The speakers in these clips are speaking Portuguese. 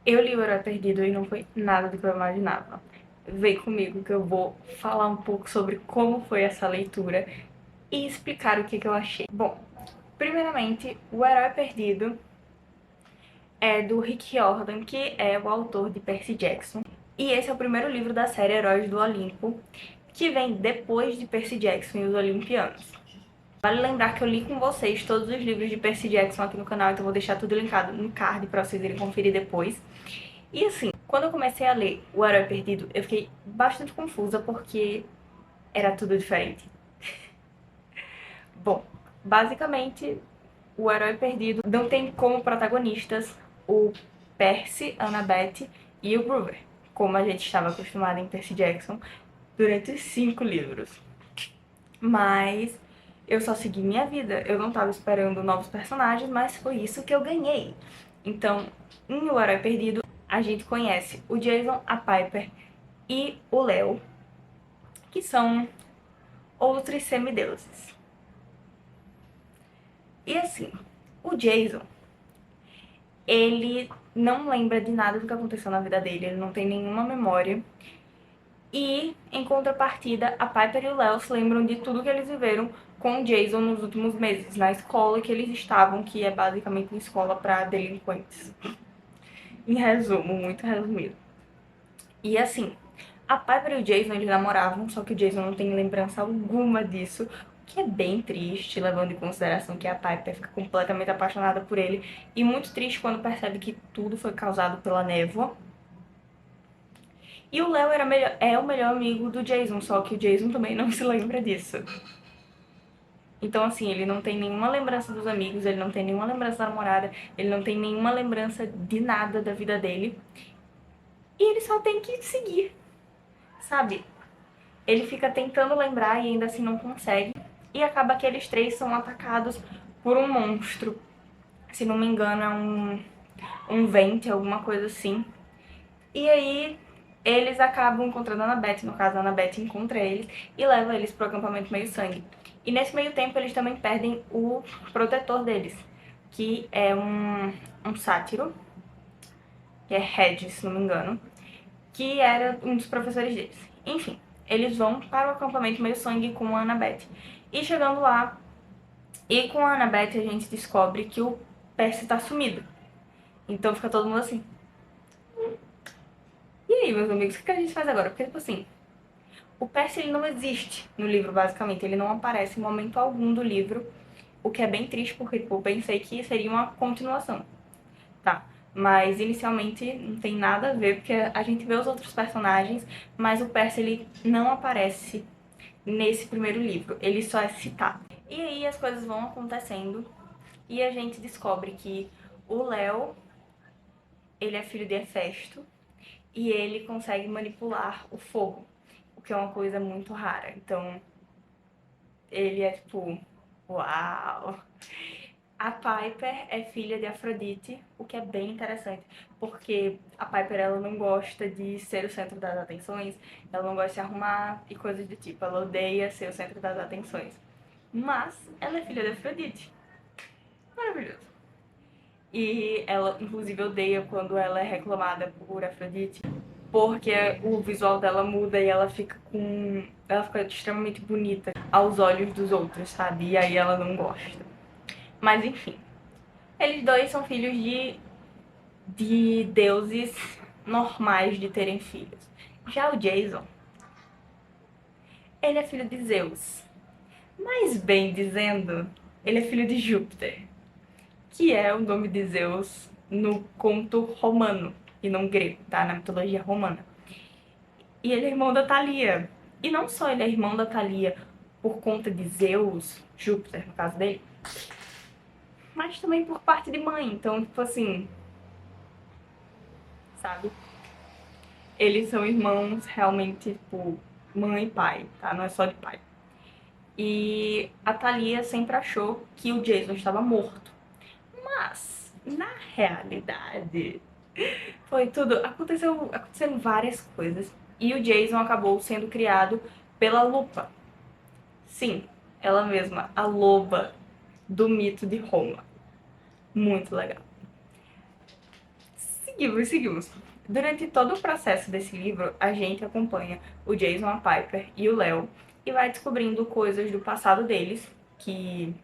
Eu li O Herói Perdido e não foi nada do que eu imaginava. Vem comigo que eu vou falar um pouco sobre como foi essa leitura e explicar o que eu achei. Bom, primeiramente, O Herói Perdido é do Rick Riordan, que é o autor de Percy Jackson. E esse é o primeiro livro da série Heróis do Olimpo, que vem depois de Percy Jackson e os Olimpianos. Vale lembrar que eu li com vocês todos os livros de Percy Jackson aqui no canal, então vou deixar tudo linkado no card pra vocês irem conferir depois. E assim, quando eu comecei a ler O Herói Perdido, eu fiquei bastante confusa porque era tudo diferente. Bom, basicamente, O Herói Perdido não tem como protagonistas o Percy, Annabeth e o Groover, como a gente estava acostumado em Percy Jackson durante os 5 livros. Mas eu só segui minha vida, eu não estava esperando novos personagens, mas foi isso que eu ganhei. Então, em O Herói Perdido, a gente conhece o Jason, a Piper e o Léo, que são outros semideuses. E assim, o Jason, ele não lembra de nada do que aconteceu na vida dele, ele não tem nenhuma memória. E, em contrapartida, a Piper e o Léo se lembram de tudo que eles viveram com o Jason nos últimos meses, na escola que eles estavam, que é basicamente uma escola para delinquentes. Em resumo, muito resumido. E assim, a Piper e o Jason, eles namoravam, só que o Jason não tem lembrança alguma disso, o que é bem triste, levando em consideração que a Piper fica completamente apaixonada por ele, e muito triste quando percebe que tudo foi causado pela névoa. E o Léo é o melhor amigo do Jason, só que o Jason também não se lembra disso. Então, assim, ele não tem nenhuma lembrança dos amigos, ele não tem nenhuma lembrança da namorada, ele não tem nenhuma lembrança de nada da vida dele. E ele só tem que seguir, sabe? Ele fica tentando lembrar e ainda assim não consegue. E acaba que eles três são atacados por um monstro. Se não me engano, é um Vente, alguma coisa assim. E aí eles acabam encontrando a Annabeth, no caso a Annabeth encontra eles e leva eles pro acampamento Meio Sangue. E nesse meio tempo eles também perdem o protetor deles, que é um sátiro, que é Red, se não me engano, que era um dos professores deles. Enfim, eles vão para o acampamento Meio Sangue com a Annabeth. E chegando lá, e com a Annabeth a gente descobre que o Percy tá sumido. Então fica todo mundo assim. E aí, meus amigos, o que a gente faz agora? Porque, tipo assim, o Percy ele não existe no livro, basicamente. Ele não aparece em momento algum do livro, o que é bem triste, porque tipo, eu pensei que seria uma continuação, tá? Mas inicialmente não tem nada a ver, porque a gente vê os outros personagens, mas o Percy ele não aparece nesse primeiro livro, ele só é citado. E aí as coisas vão acontecendo e a gente descobre que o Léo, ele é filho de Hefesto e ele consegue manipular o fogo, o que é uma coisa muito rara. Então, ele é tipo, uau! A Piper é filha de Afrodite, o que é bem interessante, porque a Piper ela não gosta de ser o centro das atenções, ela não gosta de se arrumar e coisas do tipo, ela odeia ser o centro das atenções. Mas ela é filha de Afrodite. Maravilhoso. E ela, inclusive, odeia quando ela é reclamada por Afrodite, porque o visual dela muda e ela fica com. Ela fica extremamente bonita aos olhos dos outros, sabe? E aí ela não gosta. Mas enfim. Eles dois são filhos de deuses normais de terem filhos. Já o Jason, ele é filho de Zeus. Mas bem dizendo, ele é filho de Júpiter, que é o nome de Zeus no conto romano e não grego, tá? Na mitologia romana. E ele é irmão da Thalia. E não só ele é irmão da Thalia por conta de Zeus, Júpiter, no caso dele, mas também por parte de mãe. Então, tipo assim, sabe? Eles são irmãos realmente, tipo, mãe e pai, tá? Não é só de pai. E a Thalia sempre achou que o Jason estava morto. Mas, na realidade, foi tudo. Aconteceram várias coisas. E o Jason acabou sendo criado pela Lupa. Sim, ela mesma, a loba do mito de Roma. Muito legal. seguimos. Durante todo o processo desse livro, a gente acompanha o Jason, a Piper e o Léo e vai descobrindo coisas do passado deles, que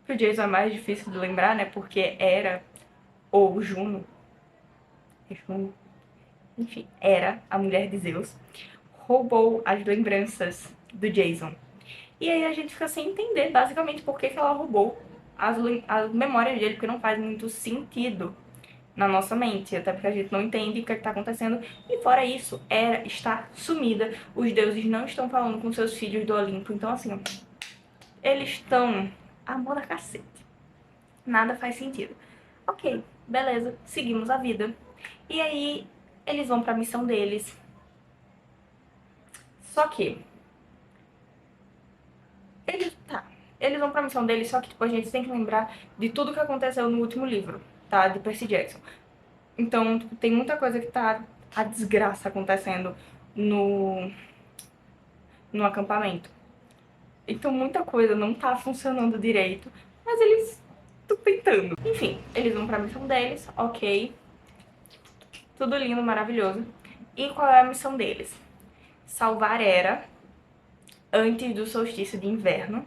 pro Jason é mais difícil de lembrar, né? Porque Hera, ou Juno, enfim, Hera, a mulher de Zeus, roubou as lembranças do Jason. E aí a gente fica sem entender basicamente por que ela roubou as memórias dele, porque não faz muito sentido na nossa mente, até porque a gente não entende o que está acontecendo. E fora isso, Hera está sumida, os deuses não estão falando com seus filhos do Olimpo, então assim, ó, eles estão amor da cacete. Nada faz sentido. Ok, beleza, seguimos a vida. E aí eles vão para a missão deles. Só que eles vão pra missão deles, só que tipo, a gente tem que lembrar de tudo que aconteceu no último livro, tá? De Percy Jackson. Então, tipo, tem muita coisa que tá a desgraça acontecendo no, no acampamento. Então, muita coisa não tá funcionando direito, mas eles estão tentando. Enfim, eles vão pra missão deles, ok. Tudo lindo, maravilhoso. E qual é a missão deles? Salvar Hera antes do solstício de inverno.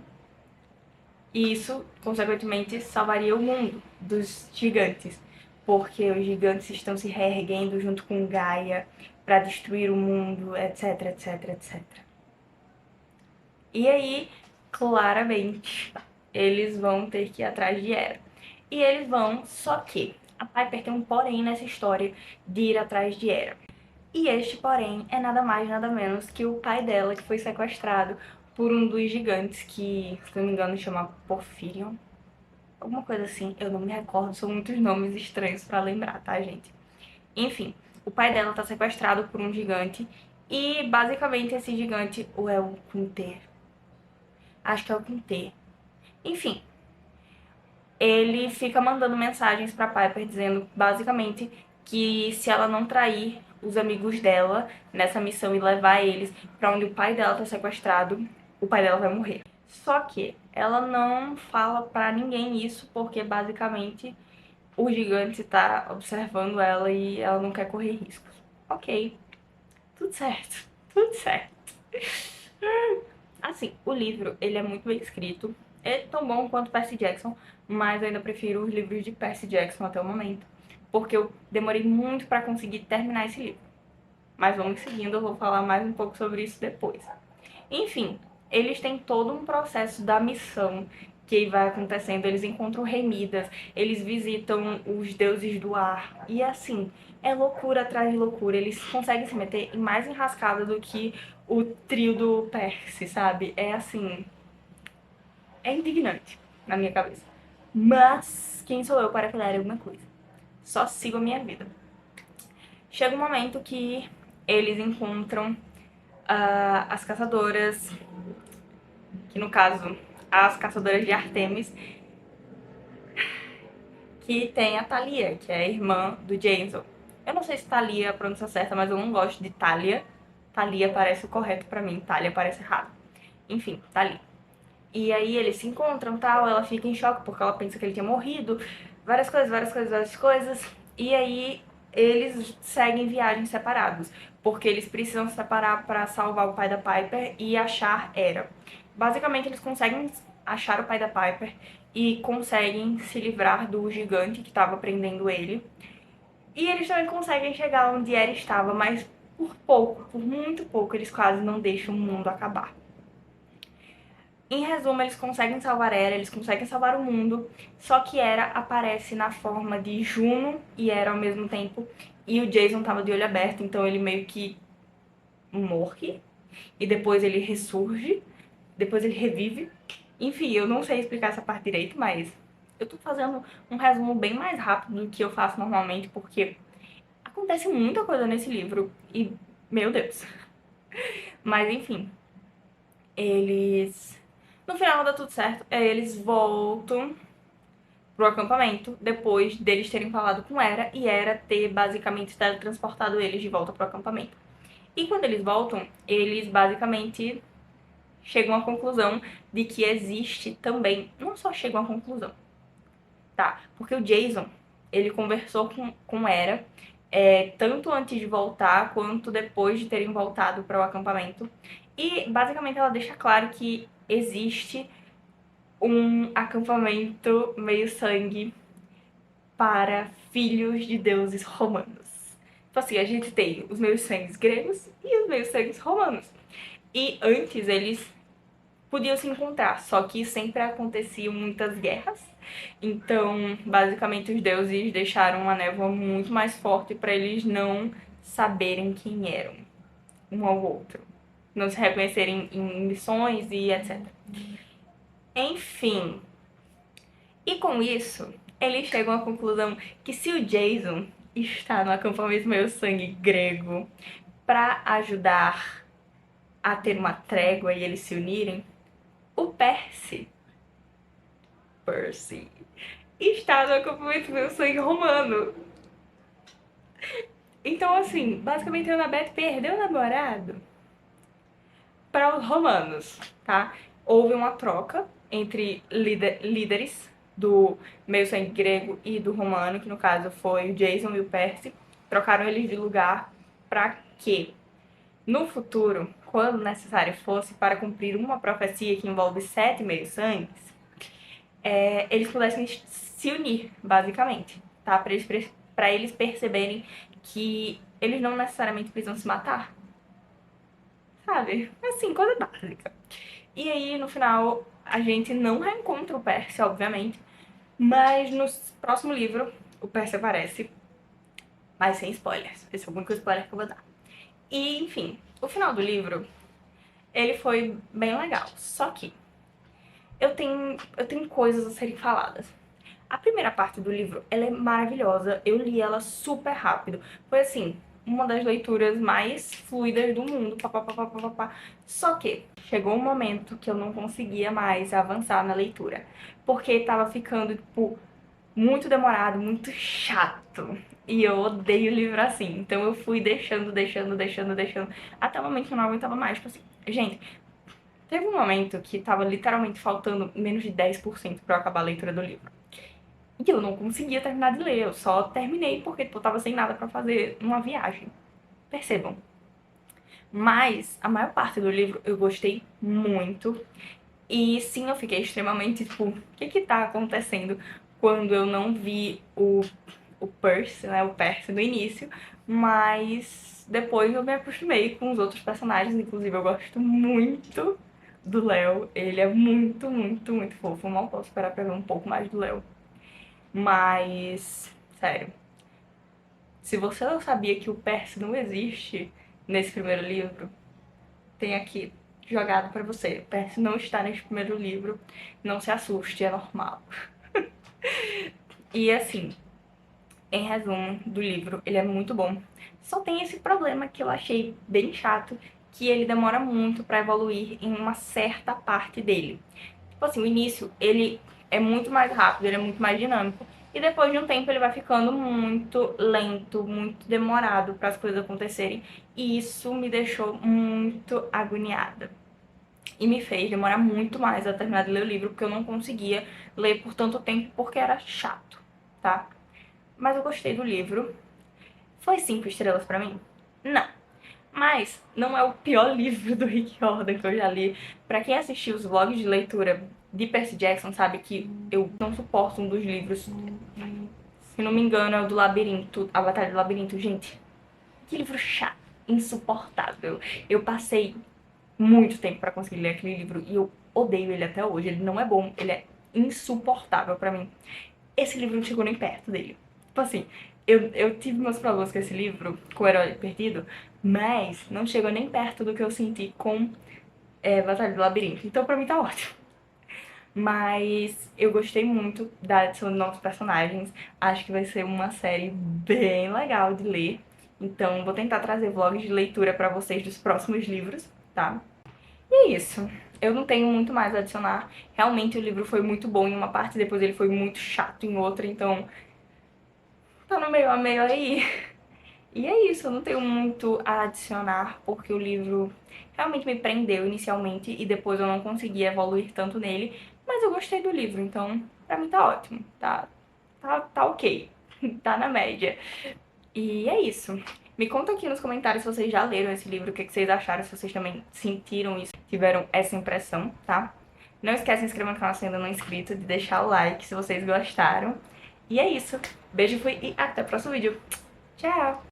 E isso, consequentemente, salvaria o mundo dos gigantes, porque os gigantes estão se reerguendo junto com Gaia para destruir o mundo, etc, etc, etc. E aí, claramente, eles vão ter que ir atrás de Hera. E eles vão, só que a Piper tem um porém nessa história de ir atrás de Hera. E este, porém, é nada mais nada menos que o pai dela, que foi sequestrado por um dos gigantes que, se não me engano, chama Porphyrion. Alguma coisa assim, eu não me recordo, são muitos nomes estranhos pra lembrar, tá, gente? Enfim, o pai dela tá sequestrado por um gigante e, basicamente, esse gigante, ou é o Kunter? Acho que é o Kunter. Enfim, ele fica mandando mensagens pra Piper dizendo, basicamente, que se ela não trair os amigos dela nessa missão e levar eles pra onde o pai dela tá sequestrado, o pai dela vai morrer. Só que ela não fala pra ninguém isso porque basicamente o gigante tá observando ela e ela não quer correr riscos. Ok, tudo certo, tudo certo. Assim, o livro, ele é muito bem escrito. É tão bom quanto Percy Jackson, mas eu ainda prefiro os livros de Percy Jackson até o momento, porque eu demorei muito pra conseguir terminar esse livro. Mas vamos seguindo, eu vou falar mais um pouco sobre isso depois. Enfim, eles têm todo um processo da missão que vai acontecendo. Eles encontram Remidas, eles visitam os deuses do ar. E assim, é loucura atrás de loucura. Eles conseguem se meter em mais enrascada do que o trio do Percy, sabe? É assim, é indignante na minha cabeça. Mas quem sou eu para falar alguma coisa? Só sigo a minha vida. Chega um momento que eles encontram as caçadoras, que no caso, as caçadoras de Artemis, que tem a Thalia, que é a irmã do Jason. Eu não sei se Thalia é a pronúncia certa, mas eu não gosto de Thalia. Thalia parece o correto pra mim, Thalia parece errado. Enfim, Thalia. E aí eles se encontram, tal, ela fica em choque porque ela pensa que ele tinha morrido, várias coisas, várias coisas, várias coisas. E aí eles seguem viagens separados, porque eles precisam se separar para salvar o pai da Piper e achar Hera. Basicamente eles conseguem achar o pai da Piper e conseguem se livrar do gigante que estava prendendo ele. E eles também conseguem chegar onde Hera estava, mas por pouco, por muito pouco, eles quase não deixam o mundo acabar. Em resumo, eles conseguem salvar Hera, eles conseguem salvar o mundo, só que Hera aparece na forma de Juno e Hera ao mesmo tempo, e o Jason tava de olho aberto, então ele meio que morre, e depois ele ressurge, depois ele revive. Enfim, eu não sei explicar essa parte direito, mas eu tô fazendo um resumo bem mais rápido do que eu faço normalmente, porque acontece muita coisa nesse livro, e meu Deus. Mas enfim, eles... No final dá tudo certo, eles voltam pro acampamento depois deles terem falado com Hera e Hera ter basicamente teletransportado eles de volta pro acampamento. E quando eles voltam, eles basicamente chegam à conclusão de que existe também, não só chegam à conclusão, tá? Porque o Jason, ele conversou com Hera, tanto antes de voltar quanto depois de terem voltado para o acampamento. E basicamente ela deixa claro que existe um acampamento meio-sangue para filhos de deuses romanos. Tipo assim, a gente tem os meio-sangues gregos e os meio-sangues romanos. E antes eles podiam se encontrar, só que sempre aconteciam muitas guerras. Então, basicamente, os deuses deixaram uma névoa muito mais forte para eles não saberem quem eram um ao outro, não se reconhecerem em missões e etc. Enfim, e com isso, eles chegam à conclusão que se o Jason está no acampamento meio sangue grego para ajudar a ter uma trégua e eles se unirem, o Percy, está no acampamento meio sangue romano. Então, assim, basicamente a Annabeth perdeu o namorado para os romanos, tá? Houve uma troca entre líderes do meio-sangue grego e do romano, que no caso foi o Jason e o Percy. Trocaram eles de lugar para que, no futuro, quando necessário fosse, para cumprir uma profecia que envolve 7 meio-sangues, eles pudessem se unir, basicamente, tá? Para eles perceberem que eles não necessariamente precisam se matar, sabe? Assim, coisa básica. E aí, no final, a gente não reencontra o Percy, obviamente, mas no próximo livro, o Percy aparece, mas sem spoilers. Esse é o único spoiler que eu vou dar. E, enfim, o final do livro, ele foi bem legal. Só que eu tenho coisas a serem faladas. A primeira parte do livro, ela é maravilhosa. Eu li ela super rápido. Foi assim, uma das leituras mais fluidas do mundo. Pá, pá, pá, pá, pá, pá. Só que chegou um momento que eu não conseguia mais avançar na leitura. Porque tava ficando, tipo, muito demorado, muito chato. E eu odeio livro assim. Então eu fui deixando. Até o momento que eu não aguentava mais. Tipo assim, gente, teve um momento que tava literalmente faltando menos de 10% pra eu acabar a leitura do livro. E eu não conseguia terminar de ler, eu só terminei porque tipo, eu tava sem nada pra fazer numa viagem. Percebam. Mas a maior parte do livro eu gostei muito. E sim, eu fiquei extremamente tipo, o que tá acontecendo quando eu não vi o Percy, né, o Percy no início, mas depois eu me acostumei com os outros personagens, inclusive eu gosto muito do Léo, ele é muito, muito, muito fofo, eu mal posso esperar pra ver um pouco mais do Léo. Mas, sério, se você não sabia que o Percy não existe nesse primeiro livro, tem aqui jogado pra você. O Percy não está nesse primeiro livro, não se assuste, é normal. E assim, em resumo do livro, ele é muito bom. Só tem esse problema que eu achei bem chato, que ele demora muito pra evoluir em uma certa parte dele. Tipo assim, o início, ele é muito mais rápido, ele é muito mais dinâmico. E depois de um tempo ele vai ficando muito lento, muito demorado para as coisas acontecerem. E isso me deixou muito agoniada. E me fez demorar muito mais a terminar de ler o livro, porque eu não conseguia ler por tanto tempo, porque era chato, tá? Mas eu gostei do livro. Foi 5 estrelas pra mim? Não. Mas não é o pior livro do Rick Riordan que eu já li. Pra quem assistiu os vlogs de leitura de Percy Jackson, sabe que eu não suporto um dos livros. Se não me engano, é o do Labirinto, A Batalha do Labirinto. Gente, que livro chato, insuportável. Eu passei muito tempo pra conseguir ler aquele livro e eu odeio ele até hoje. Ele não é bom, ele é insuportável pra mim. Esse livro não chegou nem perto dele. Tipo assim, eu tive meus problemas com esse livro, com o Herói Perdido, mas não chegou nem perto do que eu senti com Batalha do Labirinto. Então pra mim tá ótimo. Mas eu gostei muito da adição de novos personagens. Acho que vai ser uma série bem legal de ler. Então vou tentar trazer vlogs de leitura pra vocês dos próximos livros, tá? E é isso. Eu não tenho muito mais a adicionar. Realmente o livro foi muito bom em uma parte, depois ele foi muito chato em outra, então tá no meio a meio aí. E é isso, eu não tenho muito a adicionar, porque o livro realmente me prendeu inicialmente e depois eu não consegui evoluir tanto nele, mas eu gostei do livro, então pra mim tá ótimo, tá ok. tá na média. E é isso. Me conta aqui nos comentários se vocês já leram esse livro, o que vocês acharam, se vocês também sentiram isso, tiveram essa impressão, tá? Não esquece de se inscrever no canal se ainda não é inscrito, de deixar o like se vocês gostaram. E é isso. Beijo, fui e até o próximo vídeo. Tchau!